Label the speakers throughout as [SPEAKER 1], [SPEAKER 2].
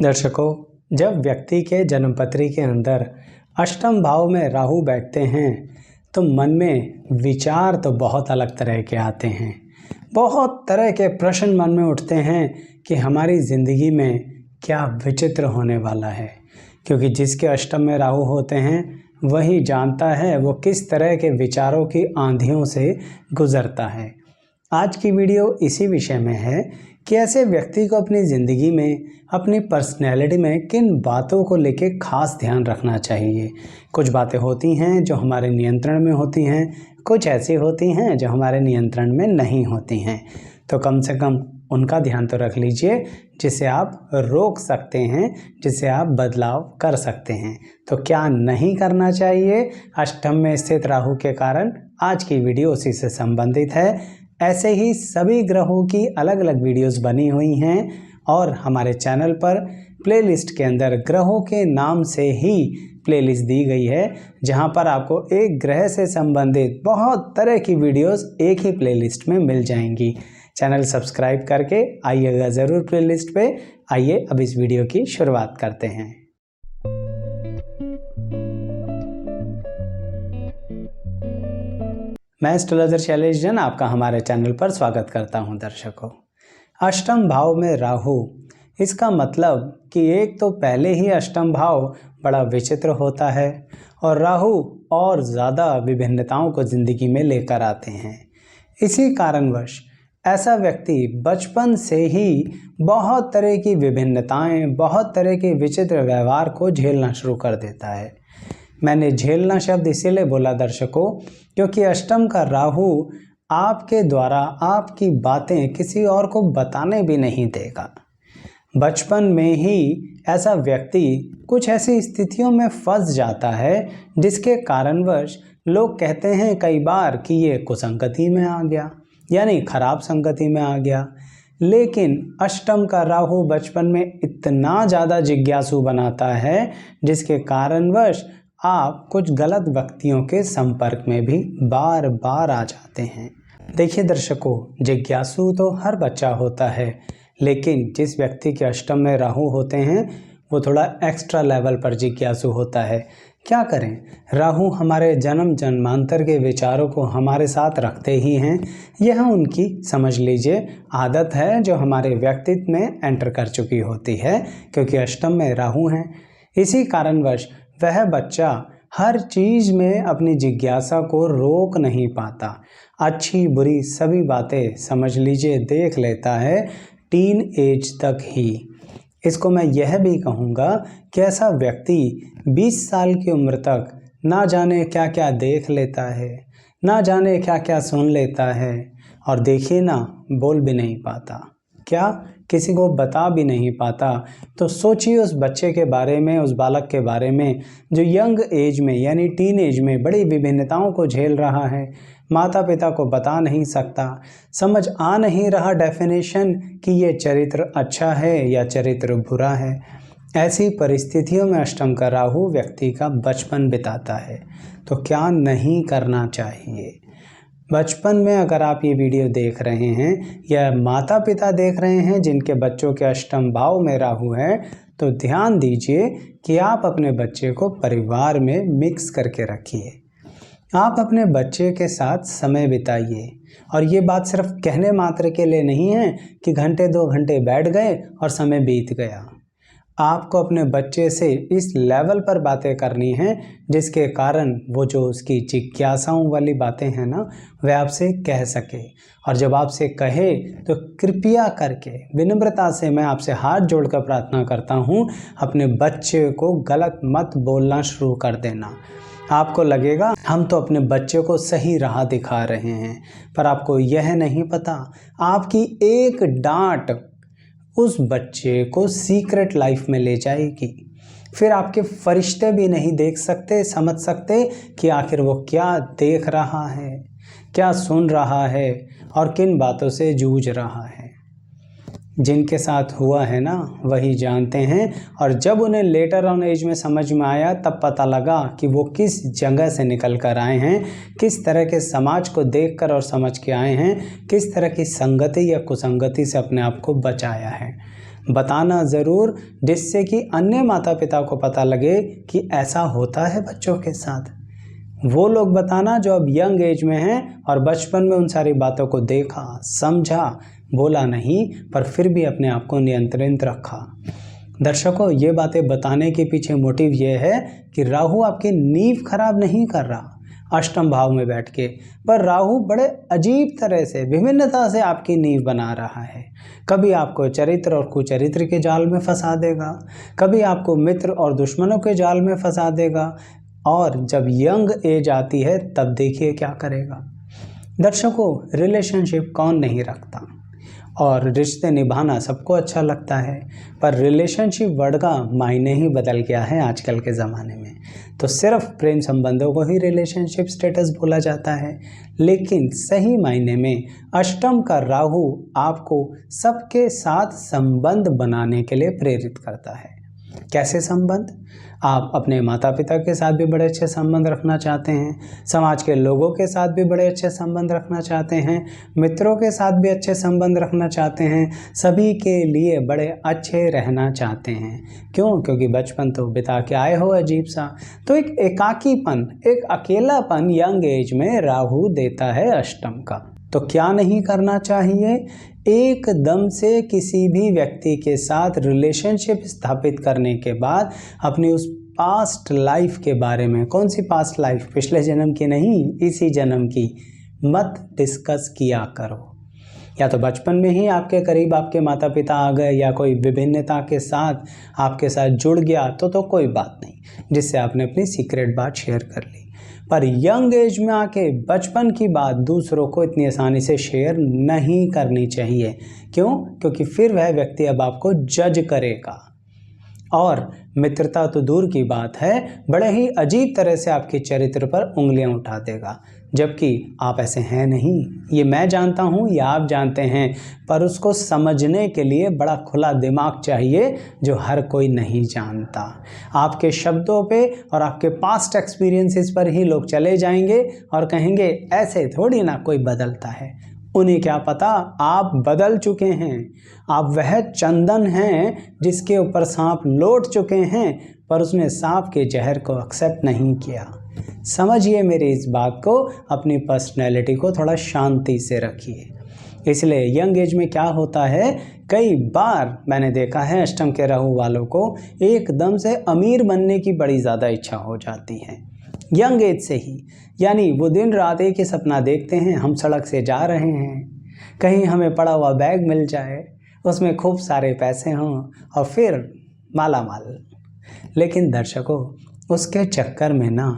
[SPEAKER 1] दर्शकों, जब व्यक्ति के जन्मपत्री के अंदर अष्टम भाव में राहु बैठते हैं तो मन में विचार तो बहुत अलग तरह के आते हैं। बहुत तरह के प्रश्न मन में उठते हैं कि हमारी ज़िंदगी में क्या विचित्र होने वाला है, क्योंकि जिसके अष्टम में राहु होते हैं वही जानता है वो किस तरह के विचारों की आंधियों से गुजरता है। आज की वीडियो इसी विषय में है कि ऐसे व्यक्ति को अपनी ज़िंदगी में, अपनी पर्सनैलिटी में किन बातों को लेके खास ध्यान रखना चाहिए। कुछ बातें होती हैं जो हमारे नियंत्रण में होती हैं, कुछ ऐसी होती हैं जो हमारे नियंत्रण में नहीं होती हैं। तो कम से कम उनका ध्यान तो रख लीजिए जिसे आप रोक सकते हैं, जिसे आप बदलाव कर सकते हैं। तो क्या नहीं करना चाहिए अष्टम में स्थित राहु के कारण, आज की वीडियो उसी से संबंधित है। ऐसे ही सभी ग्रहों की अलग अलग वीडियोस बनी हुई हैं और हमारे चैनल पर प्लेलिस्ट के अंदर ग्रहों के नाम से ही प्लेलिस्ट दी गई है, जहां पर आपको एक ग्रह से संबंधित बहुत तरह की वीडियोस एक ही प्लेलिस्ट में मिल जाएंगी। चैनल सब्सक्राइब करके आइएगा ज़रूर प्लेलिस्ट पे। आइए अब इस वीडियो की शुरुआत करते हैं। मैं एस्ट्रोलॉजर शैलेश जैन आपका हमारे चैनल पर स्वागत करता हूं। दर्शकों, अष्टम भाव में राहु, इसका मतलब कि एक तो पहले ही अष्टम भाव बड़ा विचित्र होता है और राहु और ज़्यादा विभिन्नताओं को ज़िंदगी में लेकर आते हैं। इसी कारणवश ऐसा व्यक्ति बचपन से ही बहुत तरह की विभिन्नताएं, बहुत तरह के विचित्र व्यवहार को झेलना शुरू कर देता है। मैंने झेलना शब्द इसीलिए बोला दर्शकों, क्योंकि अष्टम का राहु आपके द्वारा आपकी बातें किसी और को बताने भी नहीं देगा। बचपन में ही ऐसा व्यक्ति कुछ ऐसी स्थितियों में फंस जाता है जिसके कारणवश लोग कहते हैं कई बार कि ये कुसंगति में आ गया, यानी खराब संगति में आ गया। लेकिन अष्टम का राहु बचपन में इतना ज़्यादा जिज्ञासु बनाता है जिसके कारणवश आप कुछ गलत व्यक्तियों के संपर्क में भी बार बार आ जाते हैं। देखिए दर्शकों, जिज्ञासु तो हर बच्चा होता है, लेकिन जिस व्यक्ति के अष्टम में राहु होते हैं वो थोड़ा एक्स्ट्रा लेवल पर जिज्ञासु होता है। क्या करें, राहु हमारे जन्म जन्मांतर के विचारों को हमारे साथ रखते ही हैं। यह उनकी, समझ लीजिए, आदत है जो हमारे व्यक्तित्व में एंटर कर चुकी होती है, क्योंकि अष्टम में राहु हैं। इसी कारणवश वह बच्चा हर चीज़ में अपनी जिज्ञासा को रोक नहीं पाता। अच्छी बुरी सभी बातें, समझ लीजिए, देख लेता है टीन एज तक ही। इसको मैं यह भी कहूँगा कि ऐसा व्यक्ति 20 साल की उम्र तक ना जाने क्या क्या देख लेता है, ना जाने क्या क्या सुन लेता है, और देखिए ना, बोल भी नहीं पाता, क्या किसी को बता भी नहीं पाता। तो सोचिए उस बच्चे के बारे में, उस बालक के बारे में जो यंग एज में, यानी टीन एज में बड़ी विभिन्नताओं को झेल रहा है, माता पिता को बता नहीं सकता, समझ आ नहीं रहा डेफिनेशन कि ये चरित्र अच्छा है या चरित्र बुरा है। ऐसी परिस्थितियों में अष्टम का राहु व्यक्ति का बचपन बिताता है। तो क्या नहीं करना चाहिए? बचपन में अगर आप ये वीडियो देख रहे हैं या माता पिता देख रहे हैं जिनके बच्चों के अष्टम भाव में राहु है, तो ध्यान दीजिए कि आप अपने बच्चे को परिवार में मिक्स करके रखिए। आप अपने बच्चे के साथ समय बिताइए, और ये बात सिर्फ कहने मात्र के लिए नहीं है कि घंटे 2 घंटे बैठ गए और समय बीत गया। आपको अपने बच्चे से इस लेवल पर बातें करनी हैं जिसके कारण वो जो उसकी जिज्ञासाओं वाली बातें हैं ना, वह आपसे कह सके। और जब आपसे कहे तो कृपया करके, विनम्रता से मैं आपसे हाथ जोड़कर प्रार्थना करता हूँ, अपने बच्चे को गलत मत बोलना शुरू कर देना। आपको लगेगा हम तो अपने बच्चे को सही राह दिखा रहे हैं, पर आपको यह नहीं पता आपकी एक डांट उस बच्चे को सीक्रेट लाइफ में ले जाएगी। फिर आपके फरिश्ते भी नहीं देख सकते, समझ सकते कि आखिर वो क्या देख रहा है, क्या सुन रहा है और किन बातों से जूझ रहा है। जिनके साथ हुआ है ना, वही जानते हैं। और जब उन्हें लेटर ऑन एज में समझ में आया, तब पता लगा कि वो किस जगह से निकल कर आए हैं, किस तरह के समाज को देखकर और समझ के आए हैं, किस तरह की संगति या कुसंगति से अपने आप को बचाया है। बताना ज़रूर, जिससे कि अन्य माता पिता को पता लगे कि ऐसा होता है बच्चों के साथ। वो लोग बताना जो अब यंग एज में हैं और बचपन में उन सारी बातों को देखा, समझा, बोला नहीं, पर फिर भी अपने आप को नियंत्रित रखा। दर्शकों, ये बातें बताने के पीछे मोटिव ये है कि राहु आपकी नींव खराब नहीं कर रहा अष्टम भाव में बैठ के, पर राहु बड़े अजीब तरह से, विभिन्नता से आपकी नींव बना रहा है। कभी आपको चरित्र और कुचरित्र के जाल में फंसा देगा, कभी आपको मित्र और दुश्मनों के जाल में फंसा देगा, और जब यंग एज आती है तब देखिए क्या करेगा। दर्शकों, रिलेशनशिप कौन नहीं रखता, और रिश्ते निभाना सबको अच्छा लगता है, पर रिलेशनशिप वर्ड का मायने ही बदल गया है आजकल के ज़माने में। तो सिर्फ प्रेम संबंधों को ही रिलेशनशिप स्टेटस बोला जाता है, लेकिन सही मायने में अष्टम का राहु आपको सबके साथ संबंध बनाने के लिए प्रेरित करता है। कैसे संबंध? आप अपने माता पिता के साथ भी बड़े अच्छे संबंध रखना चाहते हैं, समाज के लोगों के साथ भी बड़े अच्छे संबंध रखना चाहते हैं, मित्रों के साथ भी अच्छे संबंध रखना चाहते हैं, सभी के लिए बड़े अच्छे रहना चाहते हैं। क्यों? क्योंकि बचपन तो बिता के आए हो अजीब सा। तो एक एकाकीपन, एक अकेलापन यंग एज में राहु देता है अष्टम का। तो क्या नहीं करना चाहिए? एकदम से किसी भी व्यक्ति के साथ रिलेशनशिप स्थापित करने के बाद अपनी उस पास्ट लाइफ के बारे में, कौन सी पास्ट लाइफ, पिछले जन्म की नहीं, इसी जन्म की, मत डिस्कस किया करो। या तो बचपन में ही आपके करीब आपके माता पिता आ गए, या कोई विभिन्नता के साथ आपके साथ जुड़ गया तो कोई बात नहीं, जिससे आपने अपनी सीक्रेट बात शेयर कर ली। पर यंग एज में आके बचपन की बात दूसरों को इतनी आसानी से शेयर नहीं करनी चाहिए। क्यों? क्योंकि फिर वह व्यक्ति अब आपको जज करेगा, और मित्रता तो दूर की बात है, बड़े ही अजीब तरह से आपके चरित्र पर उंगलियां उठा देगा, जबकि आप ऐसे हैं नहीं। ये मैं जानता हूँ, ये आप जानते हैं, पर उसको समझने के लिए बड़ा खुला दिमाग चाहिए, जो हर कोई नहीं जानता। आपके शब्दों पे और आपके पास्ट एक्सपीरियंसेस पर ही लोग चले जाएंगे और कहेंगे ऐसे थोड़ी ना कोई बदलता है। उन्हें क्या पता आप बदल चुके हैं, आप वह चंदन हैं जिसके ऊपर सांप लौट चुके हैं, पर उसने सांप के जहर को एक्सेप्ट नहीं किया। समझिए मेरी इस बात को, अपनी पर्सनैलिटी को थोड़ा शांति से रखिए। इसलिए यंग एज में क्या होता है, कई बार मैंने देखा है अष्टम के राहु वालों को एकदम से अमीर बनने की बड़ी ज़्यादा इच्छा हो जाती है यंग एज से ही। यानी वो दिन रात एक ही सपना देखते हैं, हम सड़क से जा रहे हैं, कहीं हमें पड़ा हुआ बैग मिल जाए, उसमें खूब सारे पैसे हों और फिर माला माल। लेकिन दर्शकों, उसके चक्कर में ना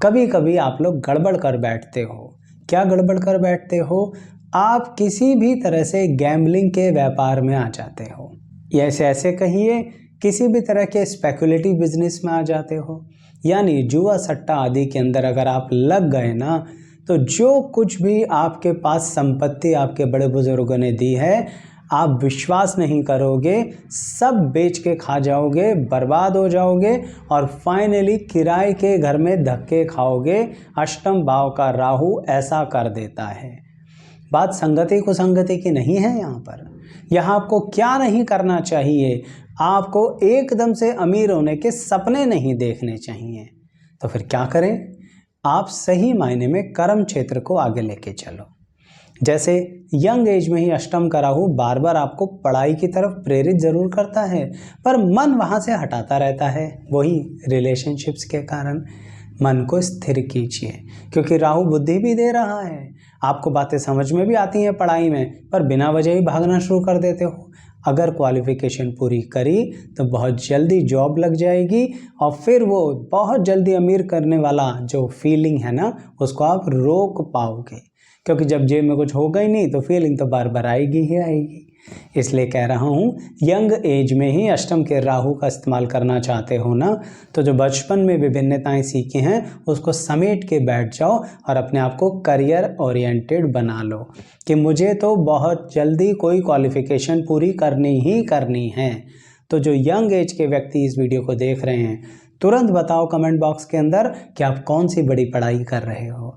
[SPEAKER 1] कभी कभी आप लोग गड़बड़ कर बैठते हो। क्या गड़बड़ कर बैठते हो? आप किसी भी तरह से गैम्बलिंग के व्यापार में आ जाते हो, या ऐसे कहिए किसी भी तरह के स्पेकुलेटिव बिजनेस में आ जाते हो। यानी जुआ सट्टा आदि के अंदर अगर आप लग गए ना, तो जो कुछ भी आपके पास संपत्ति आपके बड़े बुजुर्गों ने दी है, आप विश्वास नहीं करोगे, सब बेच के खा जाओगे, बर्बाद हो जाओगे, और फाइनली किराए के घर में धक्के खाओगे। अष्टम भाव का राहु ऐसा कर देता है। बात संगति कुसंगति की नहीं है यहाँ पर। यहाँ आपको क्या नहीं करना चाहिए? आपको एकदम से अमीर होने के सपने नहीं देखने चाहिए। तो फिर क्या करें? आप सही मायने में कर्म क्षेत्र को आगे लेके चलो। जैसे यंग एज में ही अष्टम का राहु बार बार आपको पढ़ाई की तरफ प्रेरित जरूर करता है, पर मन वहाँ से हटाता रहता है। वही रिलेशनशिप्स के कारण मन को स्थिर कीजिए, क्योंकि राहु बुद्धि भी दे रहा है, आपको बातें समझ में भी आती हैं पढ़ाई में, पर बिना वजह ही भागना शुरू कर देते हो। अगर क्वालिफिकेशन पूरी करी तो बहुत जल्दी जॉब लग जाएगी, और फिर वो बहुत जल्दी अमीर करने वाला जो फीलिंग है ना, उसको आप रोक पाओगे। क्योंकि जब जेब में कुछ होगा ही नहीं तो फीलिंग तो बार बार आएगी ही आएगी। इसलिए कह रहा हूँ, यंग एज में ही अष्टम के राहु का इस्तेमाल करना चाहते हो ना, तो जो बचपन में विभिन्नताएं सीखी हैं उसको समेट के बैठ जाओ और अपने आप को करियर ओरिएंटेड बना लो कि मुझे तो बहुत जल्दी कोई क्वालिफिकेशन पूरी करनी ही करनी है। तो जो यंग एज के व्यक्ति इस वीडियो को देख रहे हैं, तुरंत बताओ कमेंट बॉक्स के अंदर कि आप कौन सी बड़ी पढ़ाई कर रहे हो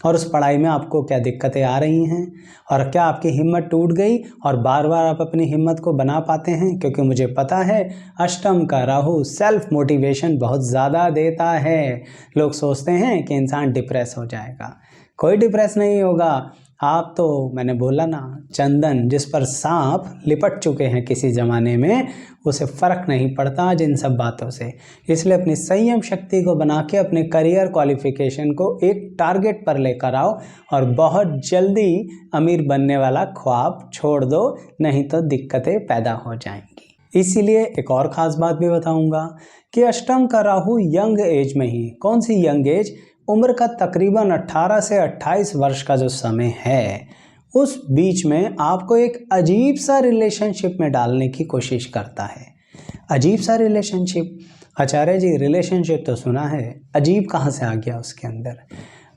[SPEAKER 1] और उस पढ़ाई में आपको क्या दिक्कतें आ रही हैं और क्या आपकी हिम्मत टूट गई और बार बार आप अपनी हिम्मत को बना पाते हैं। क्योंकि मुझे पता है अष्टम का राहु सेल्फ मोटिवेशन बहुत ज़्यादा देता है। लोग सोचते हैं कि इंसान डिप्रेस हो जाएगा, कोई डिप्रेस नहीं होगा। आप तो मैंने बोला ना, चंदन जिस पर सांप लिपट चुके हैं किसी ज़माने में, उसे फ़र्क नहीं पड़ता आज इन सब बातों से। इसलिए अपनी संयम शक्ति को बना के अपने करियर क्वालिफिकेशन को एक टारगेट पर लेकर आओ और बहुत जल्दी अमीर बनने वाला ख्वाब छोड़ दो, नहीं तो दिक्कतें पैदा हो जाएंगी। इसीलिए एक और ख़ास बात भी बताऊंगा कि अष्टम का राहु यंग एज में ही, कौन सी यंग एज, उम्र का तकरीबन 18 से 28 वर्ष का जो समय है, उस बीच में आपको एक अजीब सा रिलेशनशिप में डालने की कोशिश करता है। अजीब सा रिलेशनशिप, आचार्य जी रिलेशनशिप तो सुना है, अजीब कहाँ से आ गया उसके अंदर।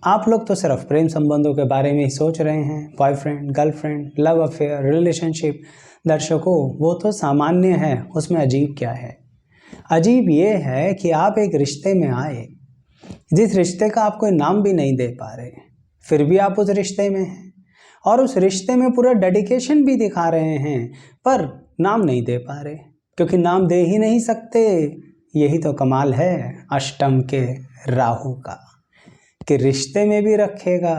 [SPEAKER 1] आप लोग तो सिर्फ प्रेम संबंधों के बारे में ही सोच रहे हैं, boyfriend, girlfriend, love affair, relationship. दर्शकों, वो तो सामान्य है, उसमें अजीब क्या है। अजीब ये है कि आप एक रिश्ते में आए, जिस रिश्ते का आप कोई नाम भी नहीं दे पा रहे, फिर भी आप उस रिश्ते में हैं और उस रिश्ते में पूरा डेडिकेशन भी दिखा रहे हैं, पर नाम नहीं दे पा रहे क्योंकि नाम दे ही नहीं सकते। यही तो कमाल है अष्टम के राहु का, कि रिश्ते में भी रखेगा,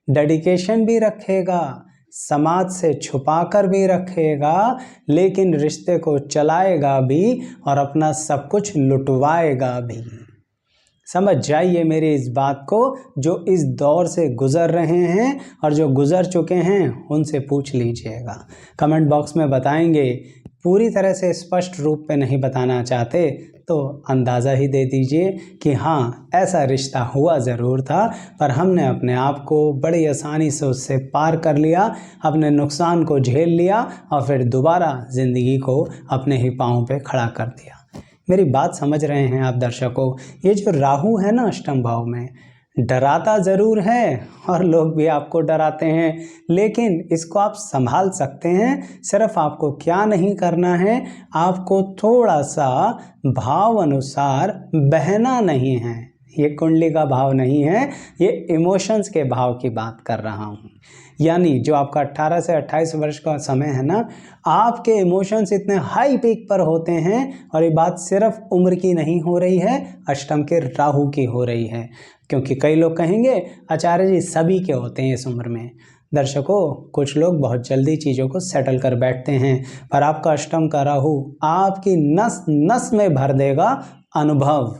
[SPEAKER 1] डेडिकेशन भी रखेगा, समाज से छुपाकर भी रखेगा, लेकिन रिश्ते को चलाएगा भी और अपना सब कुछ लुटवाएगा भी। समझ जाइए मेरी इस बात को, जो इस दौर से गुज़र रहे हैं और जो गुज़र चुके हैं उनसे पूछ लीजिएगा। कमेंट बॉक्स में बताएंगे, पूरी तरह से स्पष्ट रूप पे नहीं बताना चाहते तो अंदाज़ा ही दे दीजिए कि हाँ, ऐसा रिश्ता हुआ ज़रूर था, पर हमने अपने आप को बड़ी आसानी से उससे पार कर लिया, अपने नुकसान को झेल लिया और फिर दोबारा ज़िंदगी को अपने ही पाँव पे खड़ा कर दिया। मेरी बात समझ रहे हैं आप दर्शकों। ये जो राहु है ना अष्टम भाव में, डराता ज़रूर है और लोग भी आपको डराते हैं, लेकिन इसको आप संभाल सकते हैं। सिर्फ आपको क्या नहीं करना है, आपको थोड़ा सा भाव अनुसार बहना नहीं है। ये कुंडली का भाव नहीं है, ये इमोशंस के भाव की बात कर रहा हूँ। यानी जो आपका 18 से 28 वर्ष का समय है ना, आपके इमोशंस इतने हाई पीक पर होते हैं और ये बात सिर्फ उम्र की नहीं हो रही है, अष्टम के राहु की हो रही है। क्योंकि कई लोग कहेंगे आचार्य जी सभी के होते हैं इस उम्र में। दर्शकों, कुछ लोग बहुत जल्दी चीज़ों को सेटल कर बैठते हैं, पर आपका अष्टम का राहु आपकी नस नस में भर देगा अनुभव।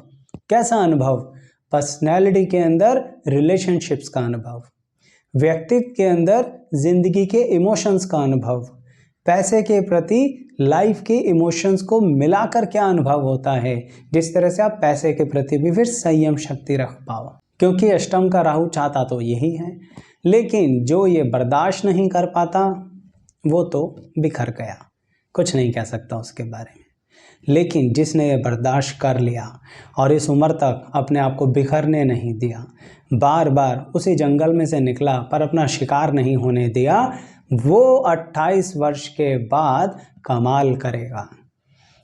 [SPEAKER 1] कैसा अनुभव? पर्सनैलिटी के अंदर रिलेशनशिप्स का अनुभव, व्यक्तित्व के अंदर जिंदगी के इमोशंस का अनुभव, पैसे के प्रति लाइफ के इमोशंस को मिलाकर क्या अनुभव होता है, जिस तरह से आप पैसे के प्रति भी फिर संयम शक्ति रख पाओ। क्योंकि अष्टम का राहु चाहता तो यही है, लेकिन जो ये बर्दाश्त नहीं कर पाता वो तो बिखर गया, कुछ नहीं कह सकता उसके बारे में। लेकिन जिसने ये बर्दाश्त कर लिया और इस उम्र तक अपने आप को बिखरने नहीं दिया, बार बार उसी जंगल में से निकला पर अपना शिकार नहीं होने दिया, वो 28 वर्ष के बाद कमाल करेगा।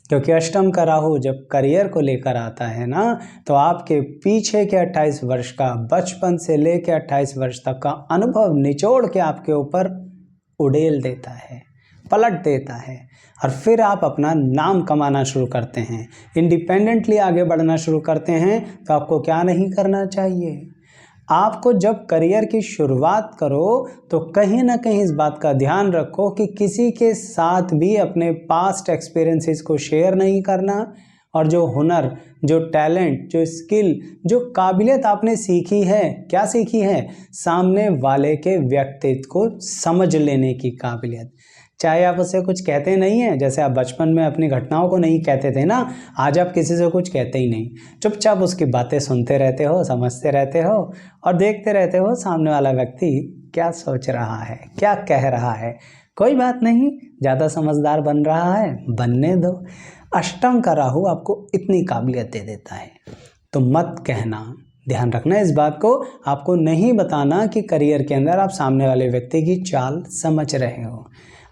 [SPEAKER 1] क्योंकि अष्टम का राहु जब करियर को लेकर आता है ना, तो आपके पीछे के 28 वर्ष का, बचपन से लेकर 28 वर्ष तक का अनुभव निचोड़ के आपके ऊपर उड़ेल देता है, पलट देता है, और फिर आप अपना नाम कमाना शुरू करते हैं, इंडिपेंडेंटली आगे बढ़ना शुरू करते हैं। तो आपको क्या नहीं करना चाहिए? आपको जब करियर की शुरुआत करो तो कहीं ना कहीं इस बात का ध्यान रखो कि किसी के साथ भी अपने पास्ट एक्सपीरियंसेस को शेयर नहीं करना, और जो हुनर, जो टैलेंट, जो स्किल, जो काबिलियत आपने सीखी है, क्या सीखी है? सामने वाले के व्यक्तित्व को समझ लेने की काबिलियत। चाहे आप उससे कुछ कहते नहीं हैं, जैसे आप बचपन में अपनी घटनाओं को नहीं कहते थे ना, आज आप किसी से कुछ कहते ही नहीं, चुपचाप उसकी बातें सुनते रहते हो, समझते रहते हो और देखते रहते हो सामने वाला व्यक्ति क्या सोच रहा है, क्या कह रहा है। कोई बात नहीं, ज़्यादा समझदार बन रहा है, बनने दो। अष्टम का राहु आपको इतनी काबिलियत दे देता है, तो मत कहना। ध्यान रखना इस बात को, आपको नहीं बताना कि करियर के अंदर आप सामने वाले व्यक्ति की चाल समझ रहे हो।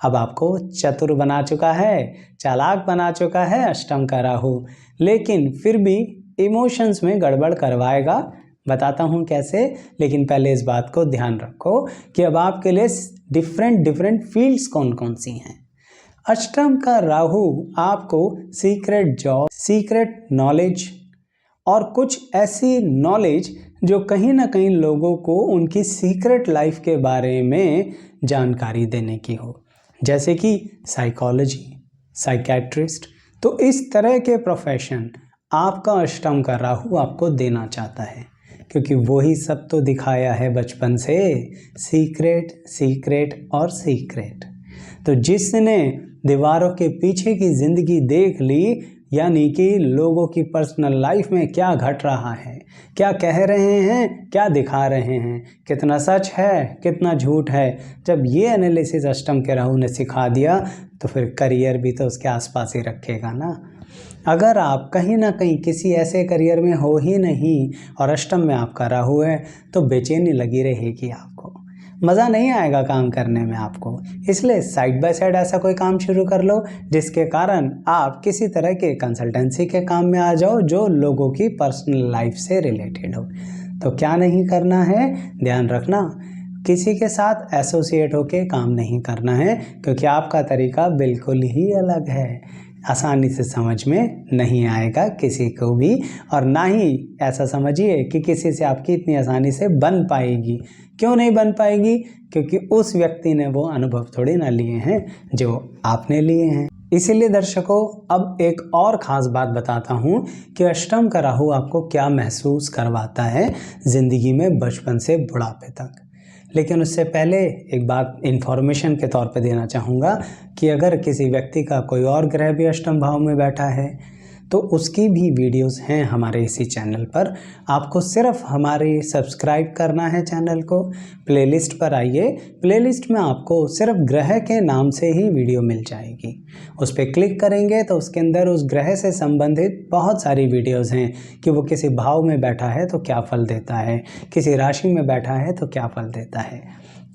[SPEAKER 1] अब आपको चतुर बना चुका है, चालाक बना चुका है अष्टम का राहु, लेकिन फिर भी इमोशंस में गड़बड़ करवाएगा। बताता हूँ कैसे, लेकिन पहले इस बात को ध्यान रखो कि अब आपके लिए डिफरेंट फील्ड्स कौन कौन सी हैं। अष्टम का राहु आपको सीक्रेट जॉब, सीक्रेट नॉलेज और कुछ ऐसी नॉलेज जो कहीं ना कहीं लोगों को उनकी सीक्रेट लाइफ के बारे में जानकारी देने की हो, जैसे कि साइकोलॉजी, साइकेट्रिस्ट। तो इस तरह के प्रोफेशन आपका अष्टम का राहु आपको देना चाहता है, क्योंकि वही सब तो दिखाया है बचपन से, सीक्रेट सीक्रेट और सीक्रेट। तो जिसने दीवारों के पीछे की जिंदगी देख ली, यानी कि लोगों की पर्सनल लाइफ में क्या घट रहा है, क्या कह रहे हैं, क्या दिखा रहे हैं, कितना सच है, कितना झूठ है, जब ये एनालिसिस अष्टम के राहु ने सिखा दिया तो फिर करियर भी तो उसके आसपास ही रखेगा ना। अगर आप कहीं ना कहीं किसी ऐसे करियर में हो ही नहीं और अष्टम में आपका राहु है तो बेचैनी लगी रहेगी, आपको मज़ा नहीं आएगा काम करने में आपको। इसलिए साइड बाय साइड ऐसा कोई काम शुरू कर लो जिसके कारण आप किसी तरह के कंसल्टेंसी के काम में आ जाओ जो लोगों की पर्सनल लाइफ से रिलेटेड हो। तो क्या नहीं करना है, ध्यान रखना, किसी के साथ एसोसिएट होके काम नहीं करना है, क्योंकि आपका तरीका बिल्कुल ही अलग है, आसानी से समझ में नहीं आएगा किसी को भी, और ना ही ऐसा समझिए कि किसी से आपकी इतनी आसानी से बन पाएगी। क्यों नहीं बन पाएगी? क्योंकि उस व्यक्ति ने वो अनुभव थोड़े ना लिए हैं जो आपने लिए हैं। इसीलिए दर्शकों, अब एक और ख़ास बात बताता हूँ कि अष्टम का राहु आपको क्या महसूस करवाता है ज़िंदगी में बचपन से बुढ़ापे तक। लेकिन उससे पहले एक बात इन्फॉर्मेशन के तौर पे देना चाहूँगा कि अगर किसी व्यक्ति का कोई और ग्रह भी अष्टम भाव में बैठा है तो उसकी भी वीडियोस हैं हमारे इसी चैनल पर। आपको सिर्फ हमारे सब्सक्राइब करना है चैनल को, प्लेलिस्ट पर आइए, प्लेलिस्ट में आपको सिर्फ ग्रह के नाम से ही वीडियो मिल जाएगी। उस पर क्लिक करेंगे तो उसके अंदर उस ग्रह से संबंधित बहुत सारी वीडियोस हैं कि वो किसी भाव में बैठा है तो क्या फल देता है, किसी राशि में बैठा है तो क्या फल देता है।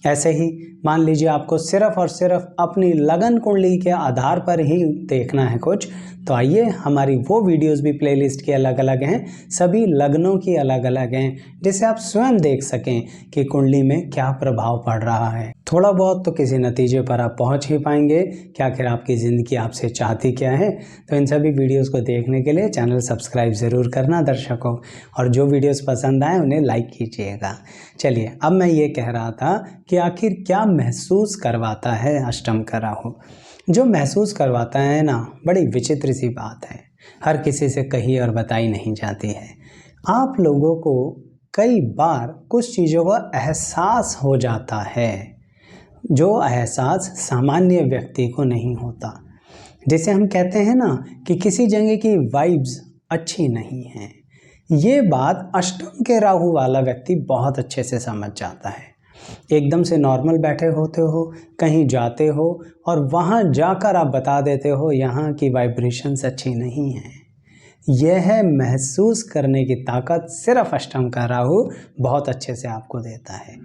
[SPEAKER 1] ऐसे ही मान लीजिए आपको सिर्फ और सिर्फ अपनी लगन कुंडली के आधार पर ही देखना है कुछ, तो आइए, हमारी वो वीडियोस भी प्लेलिस्ट की अलग अलग हैं, सभी लग्नों की अलग अलग हैं, जिससे आप स्वयं देख सकें कि कुंडली में क्या प्रभाव पड़ रहा है। थोड़ा बहुत तो किसी नतीजे पर आप पहुंच ही पाएंगे कि आखिर आपकी ज़िंदगी आपसे चाहती क्या है। तो इन सभी वीडियोस को देखने के लिए चैनल सब्सक्राइब ज़रूर करना दर्शकों, और जो वीडियोस पसंद आए उन्हें लाइक कीजिएगा। चलिए, अब मैं ये कह रहा था कि आखिर क्या महसूस करवाता है अष्टम का राहु। जो महसूस करवाता है ना, बड़ी विचित्र सी बात है, हर किसी से कही और बताई नहीं जाती है। आप लोगों को कई बार कुछ चीज़ों का एहसास हो जाता है, जो एहसास सामान्य व्यक्ति को नहीं होता। जैसे हम कहते हैं ना कि किसी जगह की वाइब्स अच्छी नहीं हैं, ये बात अष्टम के राहु वाला व्यक्ति बहुत अच्छे से समझ जाता है। एकदम से नॉर्मल बैठे होते हो, कहीं जाते हो और वहाँ जाकर आप बता देते हो यहाँ की वाइब्रेशंस अच्छी नहीं हैं। यह महसूस करने की ताकत सिर्फ अष्टम का राहु बहुत अच्छे से आपको देता है।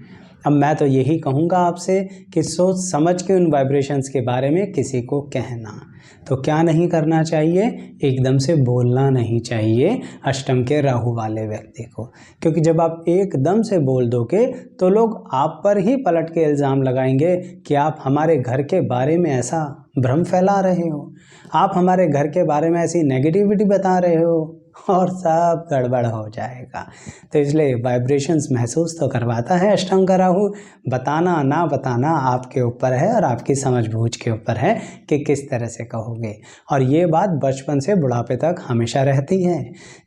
[SPEAKER 1] अब मैं तो यही कहूँगा आपसे कि सोच समझ के उन वाइब्रेशंस के बारे में किसी को कहना। तो क्या नहीं करना चाहिए? एकदम से बोलना नहीं चाहिए अष्टम के राहु वाले व्यक्ति को, क्योंकि जब आप एकदम से बोल दोगे तो लोग आप पर ही पलट के इल्ज़ाम लगाएंगे कि आप हमारे घर के बारे में ऐसा भ्रम फैला रहे हो, आप हमारे घर के बारे में ऐसी नेगेटिविटी बता रहे हो, और सब गड़बड़ हो जाएगा। तो इसलिए वाइब्रेशंस महसूस तो करवाता है अष्टम का राहु, बताना ना बताना आपके ऊपर है और आपकी समझबूझ के ऊपर है कि किस तरह से कहोगे। और ये बात बचपन से बुढ़ापे तक हमेशा रहती है।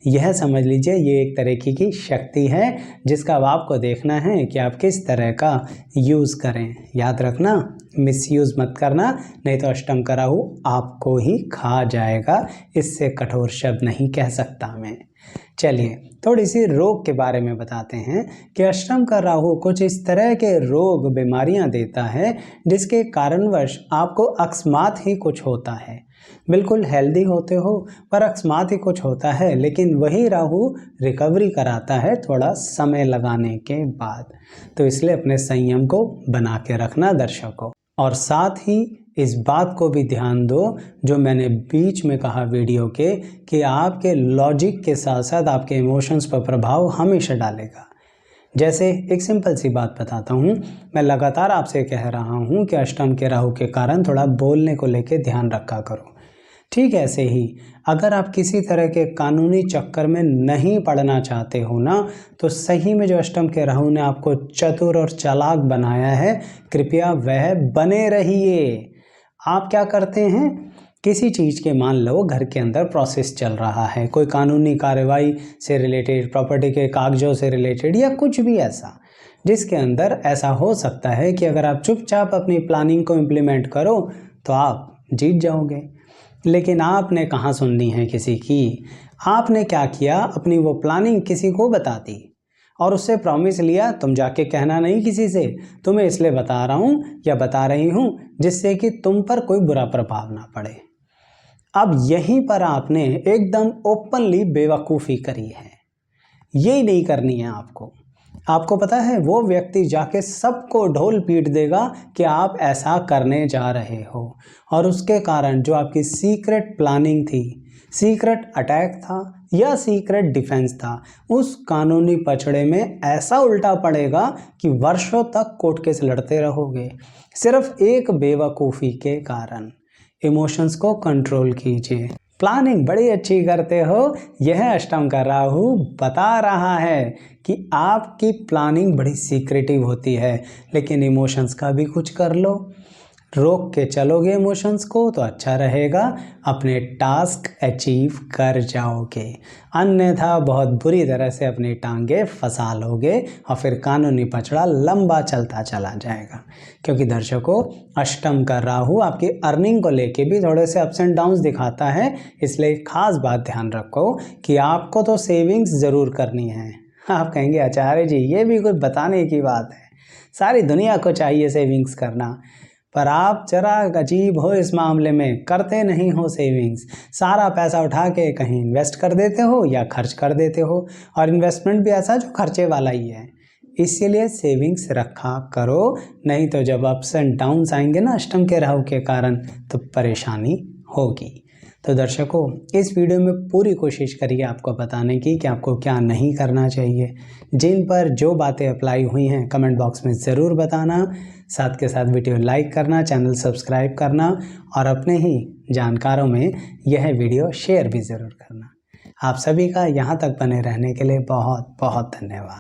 [SPEAKER 1] यह समझ लीजिए, ये एक तरीके की शक्ति है जिसका अब आपको देखना है कि आप किस तरह का यूज़ करें। याद रखना, मिसयूज़ मत करना, नहीं तो अष्टम का राहु आपको ही खा जाएगा। इससे कठोर शब्द नहीं कह सकता मैं। चलिए, थोड़ी सी रोग के बारे में बताते हैं कि अष्टम का राहु कुछ इस तरह के रोग बीमारियां देता है जिसके कारणवश आपको अकस्मात ही कुछ होता है। बिल्कुल हेल्दी होते हो पर अकस्मात ही कुछ होता है, लेकिन वही राहु रिकवरी कराता है थोड़ा समय लगाने के बाद। तो इसलिए अपने संयम को बना के रखना दर्शकों। और साथ ही इस बात को भी ध्यान दो जो मैंने बीच में कहा वीडियो के, कि आपके लॉजिक के साथ साथ आपके इमोशंस पर प्रभाव हमेशा डालेगा। जैसे एक सिंपल सी बात बताता हूँ, मैं लगातार आपसे कह रहा हूँ कि अष्टम के राहु के कारण थोड़ा बोलने को लेके ध्यान रखा करो। ठीक ऐसे ही अगर आप किसी तरह के कानूनी चक्कर में नहीं पड़ना चाहते हो ना, तो सही में जो अष्टम के राहु ने आपको चतुर और चालाक बनाया है, कृपया वह बने रहिए। आप क्या करते हैं, किसी चीज़ के मान लो घर के अंदर प्रोसेस चल रहा है, कोई कानूनी कार्रवाई से रिलेटेड, प्रॉपर्टी के कागजों से रिलेटेड या कुछ भी ऐसा, जिसके अंदर ऐसा हो सकता है कि अगर आप चुपचाप अपनी प्लानिंग को इम्प्लीमेंट करो तो आप जीत जाओगे। लेकिन आपने कहाँ सुननी है किसी की, आपने क्या किया, अपनी वो प्लानिंग किसी को बता दी और उससे प्रॉमिस लिया तुम जाके कहना नहीं किसी से, तुम्हें इसलिए बता रहा हूँ या बता रही हूँ जिससे कि तुम पर कोई बुरा प्रभाव ना पड़े। अब यहीं पर आपने एकदम ओपनली बेवकूफ़ी करी है। यही नहीं करनी है आपको। आपको पता है वो व्यक्ति जाके सबको ढोल पीट देगा कि आप ऐसा करने जा रहे हो, और उसके कारण जो आपकी सीक्रेट प्लानिंग थी, सीक्रेट अटैक था या सीक्रेट डिफेंस था, उस कानूनी पचड़े में ऐसा उल्टा पड़ेगा कि वर्षों तक कोर्ट केस लड़ते रहोगे, सिर्फ एक बेवकूफ़ी के कारण। इमोशंस को कंट्रोल कीजिए। प्लानिंग बड़ी अच्छी करते हो, यह अष्टम का राहु बता रहा है कि आपकी प्लानिंग बड़ी सीक्रेटिव होती है, लेकिन इमोशंस का भी कुछ कर लो, रोक के चलोगे इमोशंस को तो अच्छा रहेगा, अपने टास्क अचीव कर जाओगे। अन्यथा बहुत बुरी तरह से अपनी टांगे फंसा लोगे और फिर कानूनी पचड़ा लंबा चलता चला जाएगा। क्योंकि दर्शकों, अष्टम का राहु आपकी अर्निंग को लेके भी थोड़े से अप्स एंड डाउन्स दिखाता है, इसलिए खास बात ध्यान रखो कि आपको तो सेविंग्स ज़रूर करनी है। आप कहेंगे आचार्य जी ये भी कुछ बताने की बात है, सारी दुनिया को चाहिए सेविंग्स करना, पर आप जरा अजीब हो इस मामले में, करते नहीं हो सेविंग्स। सारा पैसा उठा के कहीं इन्वेस्ट कर देते हो या खर्च कर देते हो, और इन्वेस्टमेंट भी ऐसा जो खर्चे वाला ही है। इसीलिए सेविंग्स रखा करो, नहीं तो जब अप्स एंड डाउन्स आएंगे ना अष्टम के राहु के कारण, तो परेशानी होगी। तो दर्शकों, इस वीडियो में पूरी कोशिश करिए आपको बताने की कि आपको क्या नहीं करना चाहिए। जिन पर जो बातें अप्लाई हुई हैं कमेंट बॉक्स में ज़रूर बताना, साथ के साथ वीडियो लाइक करना, चैनल सब्सक्राइब करना और अपने ही जानकारों में यह वीडियो शेयर भी ज़रूर करना। आप सभी का यहाँ तक बने रहने के लिए बहुत बहुत धन्यवाद।